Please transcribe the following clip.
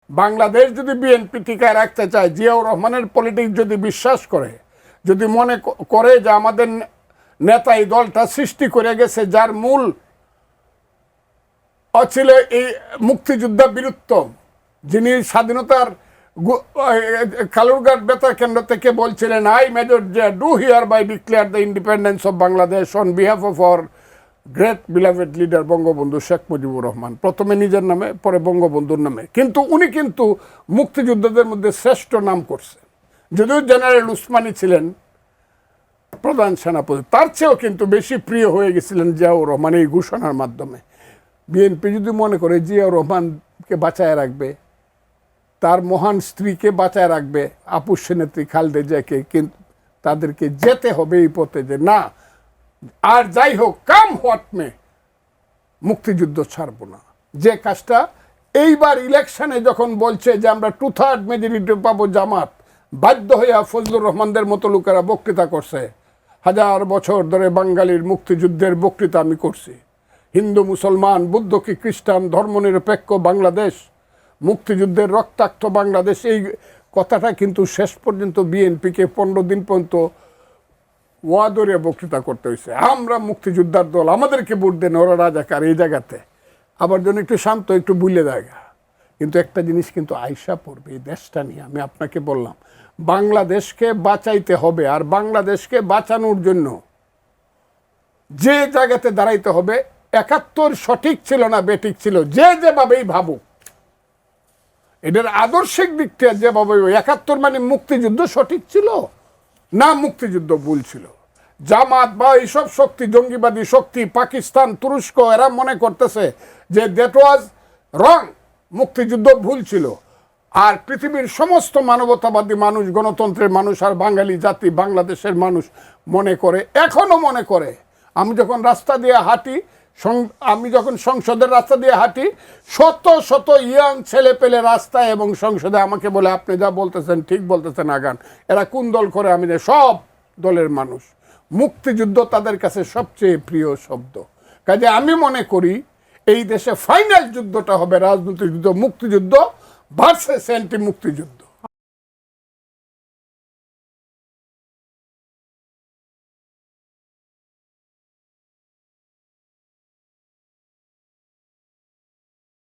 বাংলাদেশ যদি বিএনপি টিকায় রাখতে চায়, জিয়াউর রহমানের পলিটিক্স যদি বিশ্বাস করে, যদি মনে করে যে আমাদের নেতা এই দলটা সৃষ্টি করে গেছে, যার মূল ছিল এই মুক্তিযোদ্ধা বীরুত্তম, যিনি স্বাধীনতার কালুরঘাট বেতার কেন্দ্র থেকে বলছিলেন, I major Zia do hereby declare the independence of Bangladesh on behalf of our great beloved leader Bangabandhu Sheikh Mujibur Rahman. প্রথমে নিজের নামে, পরে বঙ্গবন্ধুর নামে। কিন্তু উনি কিন্তু মুক্তিযোদ্ধাদের মধ্যে শ্রেষ্ঠ নাম করছেন, যদিও জেনারেল উসমানী ছিলেন প্রধান সেনাপতি, তার চেয়েও কিন্তু বেশি প্রিয় হয়ে গেছিলেন জিয়াউর রহমান এই ঘোষণার মাধ্যমে। বিএনপি যদি মনে করে জিয়াউর রহমানকে বাঁচায় রাখবে, তার মহান স্ত্রীকে বাঁচায় রাখবে, আপুস নেত্রী খালেদা জিয়াকে, কিন্তু তাদেরকে যেতে হবে এই পথে যে না, আর যাই হোক কাম হোয়াট মে, মুক্তিযুদ্ধ ছাড়বো না। যে কাজটা এইবার ইলেকশনে যখন বলছে যে আমরা 2/3 মেজরিটি পাবো জামাত, বাধ্য হইয়া ফজলুর রহমানদের মতো লোকেরা বক্তৃতা করছে, 1000 বছর ধরে বাঙালির মুক্তিযুদ্ধের বক্তৃতা আমি করছি, হিন্দু মুসলমান বুদ্ধ কি খ্রিস্টান ধর্মনিরপেক্ষ বাংলাদেশ, মুক্তিযুদ্ধের রক্তাক্ত বাংলাদেশ, এই কথাটা কিন্তু শেষ পর্যন্ত বিএনপিকে 15 দিন পর্যন্ত ওয়াদরে বক্তৃতা করতে হয়েছে। আমরা মুক্তিযোদ্ধার দল, আমাদেরকে ভোট দেন, ওরা রাজাকার। এই জায়গাতে আবার জন্য একটু শান্ত, একটু বুঝলে জায়গা। কিন্তু একটা জিনিস কিন্তু আয়সা পড়বে এই দেশটা নিয়ে। আমি আপনাকে বললাম, বাংলাদেশকে বাঁচাইতে হবে, আর বাংলাদেশকে বাঁচানোর জন্য যে জায়গাতে দাঁড়াইতে হবে, 71 সঠিক ছিল না বেঠিক ছিল, যে যেভাবেই ভাবুক, এটার আদর্শিক দিক থেকে যেভাবে 71 মানে মুক্তিযুদ্ধ সঠিক ছিল না মুক্তিযুদ্ধ ভুল ছিল। জামাত বা এইসব শক্তি, জঙ্গিবাদী শক্তি, পাকিস্তান, তুরস্ক, এরা মনে করতেছে যে দ্যাট ওয়াজ রং, মুক্তিযুদ্ধ ভুল ছিল। আর পৃথিবীর সমস্ত মানবতাবাদী মানুষ, গণতন্ত্রের মানুষ, আর বাঙালি জাতি, বাংলাদেশের মানুষ মনে করে, এখনো মনে করে। আমি যখন রাস্তা দিয়ে হাঁটি, আমি যখন সংসদের রাস্তা দিয়ে হাঁটি, শত শত ইয়াং ছেলে পেলে রাস্তায় এবং সংসদে আমাকে বলে, আপনি যা বলতেছেন ঠিক বলতেছেন আগান। এরা কোন দল করে? আমি সব দলের মানুষ। মুক্তিযুদ্ধ তাদের কাছে সবচেয়ে প্রিয় শব্দ। কাজে আমি মনে করি এই দেশে ফাইনাল যুদ্ধটা হবে রাজনৈতিক যুদ্ধ, মুক্তিযুদ্ধ ভার্সেস অ্যান্টি মুক্তিযুদ্ধ।